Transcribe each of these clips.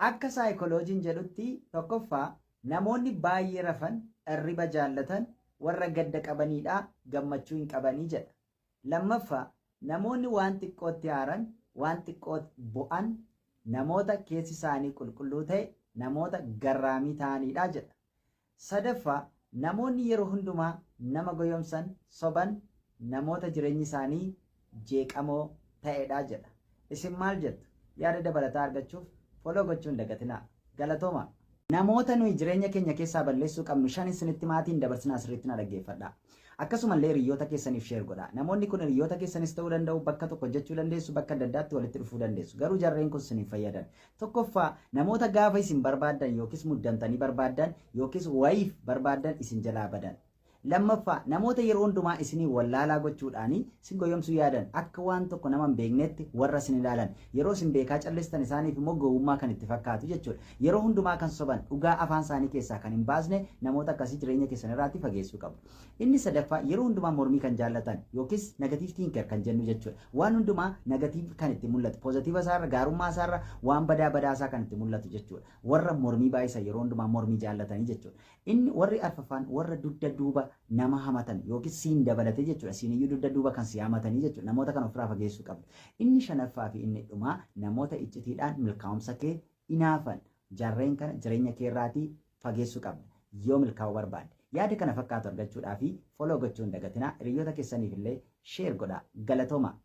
Akka saayikolojiin jedhutti tokkoffaa namoonni baay'ee rafan hirriba jaallatan warra gadda qabaniidha gammachuu hin qabanii jedha. Lammaffaa namoonni waan xiqqootti aaran waan xiqqootti bo'an namoota keessi isaanii qulqulluu ta'e namoota garraamii ta'aniidha jedha. Sadaffaa namoonni yeroo hundumaa nama goyomsan soban namoota jireenyi isaanii jeeqamoo ta'edha jedha. Isin maal jettu? Yaada dabalataa argachuuf foloo gochuun dagatinaa. Galatooma. Namoota nuyi jireenya keenya keessaa balleessuu qabnu shan isinitti maatiin dabarsinaa sirriitti na dhaggeeffadha. Akkasumallee hiriyoota keessaniif sheer godha. Namoonni kun hiriyoota keessanis ta'uu danda'u, bakka tokko hojjechuu dandeessu, bakka adda addaatti walitti dhufuu dandeessu. Garuu jarreen kun isiniif fayyadan. Tokkoffaa namoota gaafa isin barbaaddan yookiis muddamtanii barbaaddan yookiis wayiif barbaaddan isin jalaa badan. Lammaffaa namoota yeroo hundumaa isinii wallaalaa gochuudhaani isin goyomsuu yaadan akka waan tokko nama hin beeknetti warra isin ilaalan yeroo isin beekaa callistan isaaniif immoo gowwummaa kan itti fakkaatu jechuudha. Yeroo hundumaa kan soban dhugaa afaan isaanii keessaa kan hin baasne namoota akkasii jireenya keessan irraatti fageessuu qabu. Inni sadaffaa yeroo hundumaa mormii kan jaallatan yookiis negatiiv tiinker kan jennu jechuudha. Waan hundumaa negatiiv kan itti mul'atu poozitiiva isaarra gaarummaa isaarra waan badaasaa kan itti mul'atu jechuudha. Warra mormii baay'isan yeroo hundumaa mormii jaallatanii jechuudha. Inni warri arfaffaan warra dugda duuba nama hamatan yookiis siin dabalatee jechuudha. Siiniyyuu dugda duuba kan si hamatanii jechuudha. Namoota kan ofirraa fageessuu qabdu. Inni shanaffaa fi inni dhumaa namoota iccitiidhaan milkaa'umsa kee inaafan jarreen kana jireenya kee irraatii fageessuu qabda. Yoo milkaa'uu barbaadde yaada kana fakkaatu argachuudhaa fi foloo gochuu hin dagatinaa. Hiriyoota keessaniif illee sheer godhaa. Galatooma.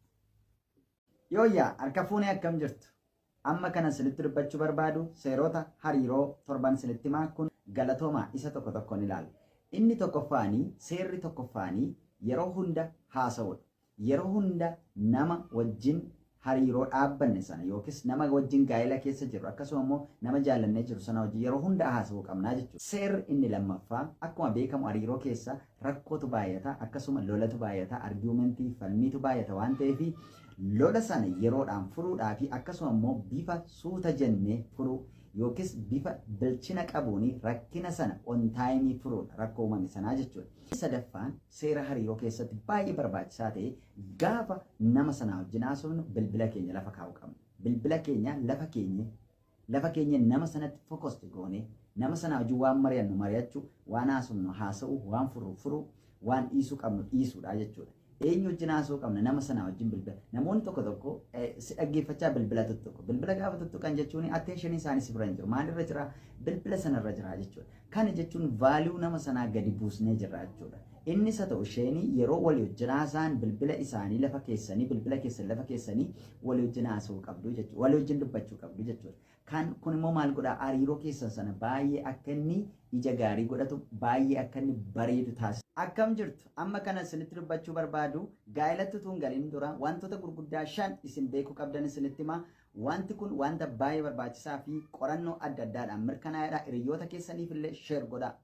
Yooyyaa harka fuunee akkam jirtu? Amma kana sinitti dubbachuu barbaadu seerota hariiroo torban sinitti himaa kun galatooma isa tokko tokkoon ilaalu. Inni tokkoffaanii seerri tokkoffaanii yeroo hunda haasa'udha. Yeroo hunda nama wajjin hariiroo dhaabbanne sana yookiis nama wajjin gaa'ela keessa jiru akkasuma immoo nama jaallannee jiru sana wajjin yeroo hunda haasa'uu qabnaa jechuudha. Seerri inni lammaffaa akkuma beekamu hariiroo keessa rakkootu baay'ata akkasuma lolatu baay'ata argumentii falmiitu baay'ata waan ta'eef lola sana yeroodhaan furuudhaa fi akkasuma immoo bifa suuta jennee furuu yookiis bifa bilchina qabuun rakkina sana on taayimii furuudha rakkoo uumame sanaa jechuudha. Sadaffaan seera hariiroo keessatti baay'ee barbaachisaa ta'e gaafa nama sanaa wajjin haasofnu bilbila keenya lafa kaa'uu qabna. Bilbila keenya lafa keenya nama sanatti fokosti goone nama sanaa wajjin waan mari'annu mari'achuu waan haasofnu haasa'uu waan furuu waan dhiisuu qabnu dhiisuudha jechuudha. Eenyu wajjin haasa'uu qabna nama sanaa wajjin bilbila. Namoonni tokko si dhaggeeffachaa bilbila tuttuqu. Bilbila gaafa tuttuqan jechuun atteenshinii isaanii si bira hin jiru. Maalirra jira? Bilbila sanarra jira jechuudha. Kana jechuun vaaliyuu nama sanaa gadi buusnee jirra jechuudha. Innis haa ta'u isheenii yeroo walii wajjin haasa'an bilbila isaanii lafa keessanii bilbila keessan lafa keessanii walii wajjin haasa'uu qabdu jechuudha. Walii wajjin dubbachuu qabdu jechuudha. Kun immoo maal godhaa hariiroo keessan sana baay'ee akka inni ija gaarii godhatu baay'ee akka inni bareedu taasisa. Akkam jirtu amma kana isinitti dubbachuu barbaadu gaa'elatti utuu hin galin dura wantoota gurguddaa 5 isin beekuu qabdan isinitti himaa. Wanti kun wanta baay'ee barbaachisaa fi qorannoo adda addaadhaan mirkanaa'edha. Hiriyoota keessaniif illee sheer godhaa.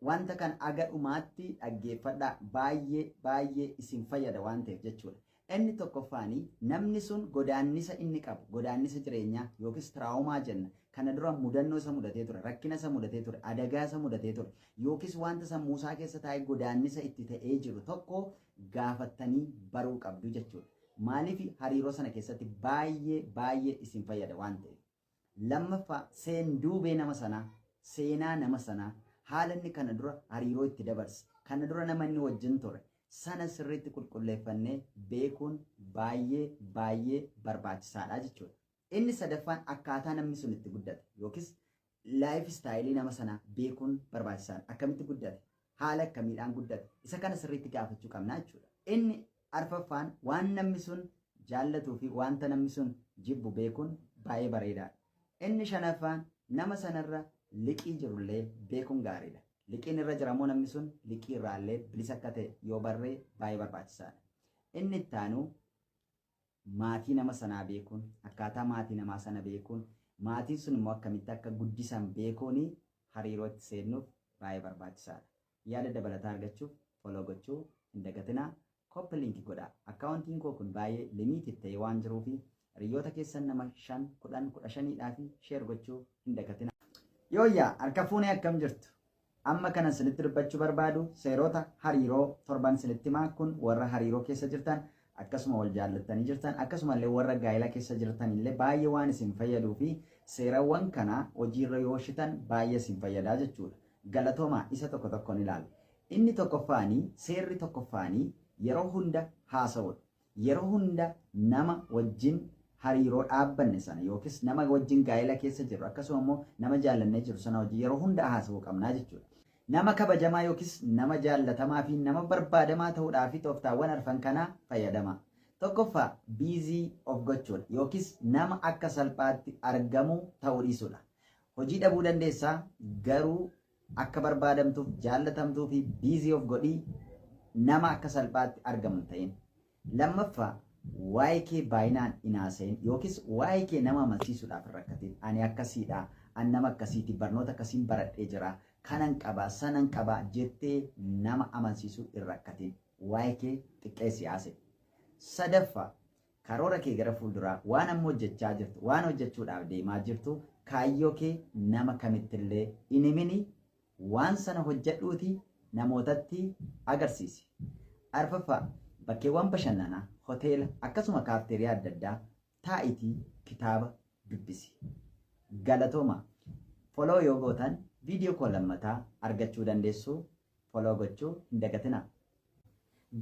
Wanta kan aga dhumaatti dhaggeeffadhaa baay'ee isin fayyada waan ta'eef jechuudha. Inni tokkoffaanii namni sun godaannisa inni qabu godaannisa jireenyaa yookiis tiraawomaa jenna kana dura mudannoo isa mudatee ture rakkina isa mudatee ture adagaa isa mudatee ture yookiis wanta sammuusaa keessa taa'ee godaannisa itti ta'ee jiru tokko gaafattanii baruu qabdu jechuudha. Maaliif hariiroo sana keessatti baay'ee isin fayyada waan ta'eef. Lammaffaa seenduubee nama sanaa seenaa nama sanaa haala inni kana dura hariiroo itti dabarse kana dura nama inni wajjin ture. Sana sirriitti qulqulleeffannee beekuun baay'ee barbaachisaadha jechuudha. Inni sadaffaan akkaataa namni sun itti guddate yookiis laayif istaayilii nama sanaa beekuun barbaachisaadha. Akkamitti guddate? Haala akkamiidhaan guddate? Isa kana sirriitti gaafachuu qabna jechuudha. Inni arfaffaan waan namni sun jaallatuu fi wanta namni sun jibbu beekuun baay'ee bareedaadha. Inni shanaffaan nama sanarra liqii jirullee beekuun gaariidha. Liqiin irra jiramoo namni sun liqii irraallee bilisa akka ta'e yoo barree baay'ee barbaachisaadha. Inni itti aanu maatii nama sanaa beekuun akkaataa maatii namaa sana beekuun maatiin sun immoo akkamitti akka guddisan beekuun hariiroo itti seennuuf baay'ee barbaachisaadha. Yaada dabalataa argachuuf foloo gochuu hin dagatinaa. Koppii liinkii godhaa. Akkaawuntiin koo kun baay'ee limiitii ta'e waan jiruuf hiriyoota keessan nama 5, 10, 15dhaa fi sheer gochuu hin dagatinaa. Yooyyaa harka fuunee akkam jirtu? Amma kana sinitti dubbachuu barbaadu seerota hariiroo torban sinitti himaa kun warra hariiroo keessa jirtan akkasuma wal jaallattanii jirtan akkasuma illee warra gaa'ela keessa jirtan illee baay'ee waan isin fayyaduu fi seerawwan kana hojiirra yoo oolchitan baay'ee isin fayyadaa jechuudha. Galatoomaa isa tokko tokkoon ilaali. Inni tokkoffaanii seerri tokkoffaanii yeroo hunda haasa'udha. Yeroo hunda nama wajjin hariiroo dhaabbanne sana yookiis nama wajjin gaa'ela keessa jiru akkasuma immoo nama jaallannee jiru sana wajjin yeroo hunda haasa'uu qabnaa jechuudha. Nama kabajamaa yookiis nama jaallatamaa fi nama barbaadamaa ta'uudhaaf tooftaawwan arfan kanaa fayyadama. Tokkoffaa biizii of gochuudha yookiis nama akka salphaatti argamu ta'uu dhiisudha. Hojii dhabuu dandeessaa garuu akka barbaadamtuuf jaallatamtuu fi biizii of godhii nama akka salphaatti argamu ta'in. Lammaffaa waa'ee kee baay'inaan hin haasa'in yookiis waa'ee kee nama amansiisuudhaaf hin rakkatin. Ani akkasiidha, ani nama akkasiiti, barnoota akkasiin baradhee jira, kanan qabaa, sanan qabaa jettee nama amansiisuu hin rakkatin. Waa'ee kee xiqqeessi haasa'e. Sadaffaa karoora kee gara fuulduraa waan amma hojjechaa jirtu, waan hojjechuudhaaf deemaa jirtu kaayyoo kee nama kamittillee hin himini. Waan sana hojjedhuuti namootatti agarsiisi. Arfaffaa bakkeewwan bashannanaa, hoteela akkasuma kaafteeriyaa adda addaa taa'itii kitaaba dubbisi. Galatooma. Foloo yoo gootan viidiyoo koo lammataa argachuu dandeessu. Foloo gochuu hin dagatinaa.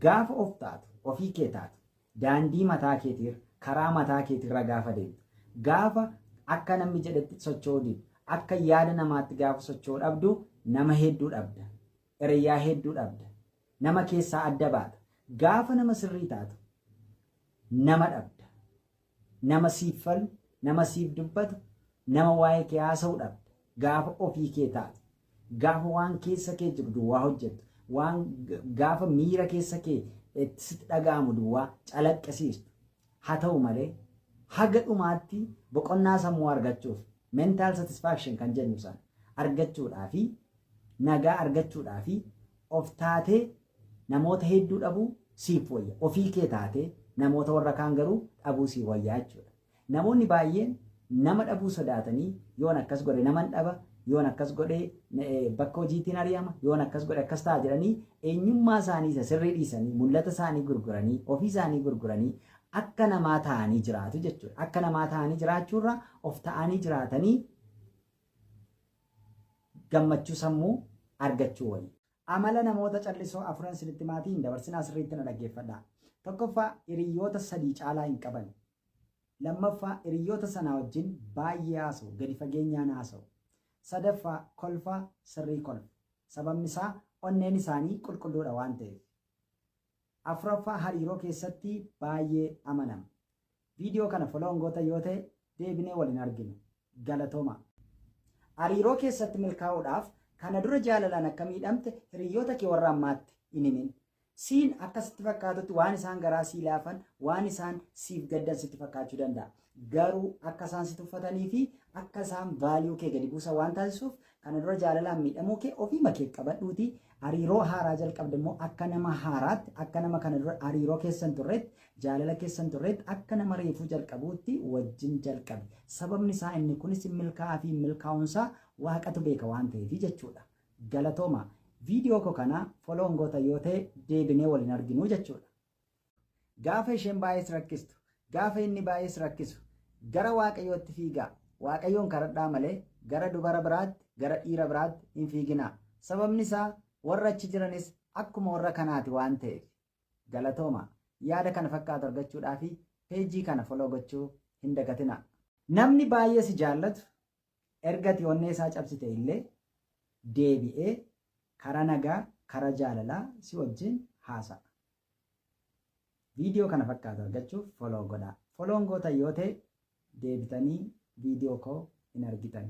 Gaafa of taatu, ofii kee taatu, daandii mataa keetiirra, karaa mataa keetiirra gaafa deemtu, gaafa akka namni jedhetti socho'uu dhiibdu, akka yaada namaatti gaafa socho'uu dhabdu, nama hedduu dhabda. Hiriyaa hedduu dhabda. Nama keessaa adda baata. Gaafa nama sirrii taatu, nama dhabda. Nama siif falu, nama siif dubbatu, nama waa'ee kee haasa'uu dhabda. Gaafa ofii kee taatu, gaafa waan keessa kee jiru duwwaa hojjettu, waan gaafa miira keessa kee sitti dhaga'amu duwwaa calaqqisiistu. Haa ta'u malee haga dhumaatti boqonnaa sammuu argachuuf mental satisfaction kan jennu sana argachuudhaa fi nagaa argachuudhaa fi of taatee namoota hedduu dhabuu siif wayya. Ofii kee taatee namoota warra kaan garuu dhabuu siif wayyaa jechuudha. Namoonni baay'een nama dhabuu sodaatanii yoon akkas godhe naman dhaba, yoon akkas godhe bakka hojiitiin ari'ama, yoon akkas godhe akkas ta'a jedhanii eenyummaa isaanii isa sirrii dhiisanii mul'ata isaanii gurguranii ofii isaanii gurguranii akka namaa ta'anii jiraatu jechuudha. Akka namaa ta'anii jiraachuurra of ta'anii jiraatanii gammachuu sammuu argachuu wayii. Amala namoota callisoo afuran sinitti maatiin dabarsinaa sirriitti na dhaggeeffadhaa. Tokkoffaa hiriyoota sadii caalaa hin qaban. Lammaffaa hiriyoota sanaa wajjin baay'ee haasa'u, gadi fageenyaan haasa'u. Sadaffaa kolfaa sirrii kolfa. Sababni isaa onneen isaanii qulqulluudha waan ta'eef. Afuraffaa hariiroo keessatti baay'ee amanama. Viidiyoo kana foloon goota yoo ta'e deebinee waliin arginu. Galatooma. Hariiroo keessatti milkaa'uudhaaf kana dura jaalalaan akka miidhamte hiriyoota kee warra ammaatti hin himin. Siin akkasitti fakkaatutti waan isaan garaa sii laafan, waan isaan siif gaddan sitti fakkaachuu danda'a. Garuu akka isaan si tuffatanii fi akka isaan vaaliyuu kee gadi buusan waan taasisuuf kana dura jaalalaan miidhamuu kee ofii makee qabadhuuti. Hariiroo haaraa jalqabde immoo akka nama haaraatti, akka nama kana dura hariiroo keessan turreetti, jaalala keessan turreetti, akka nama reefuu jalqabuutti wajjin jalqabe. Sababni isaa inni kunis milkaa'aa fi milkaa'umsaa waaqatu beeka waan ta'eef jechuudha. Galatooma. Viidiyoo koo kana foloon goota yoo ta'e deebinee waliin arginu jechuudha. Gaafa isheen baay'ees rakkistu, gaafa inni baay'ees rakkisu, gara waaqayyootti fiigaa. Waaqayyoon kadhadhaa malee gara dubara biraatti, gara dhiira biraatti hin fiiginaa. Sababni isaa warra achi jiranis akkuma warra kanaati waan ta'eef. Galatooma. Yaada kana fakkaatu argachuudhaa fi peejii kana foloo gochuu hin dagatinaa. Namni baay'ee si jaallatu erga ati onnee isaa cabsite illee deebi'ee karaa nagaa, karaa jaalalaa si wajjin haasa'a. Viidiyoo kana fakkaatu argachuuf foloo godhaa. Foloon goota yoo ta'e deebitanii viidiyoo koo hin argitan.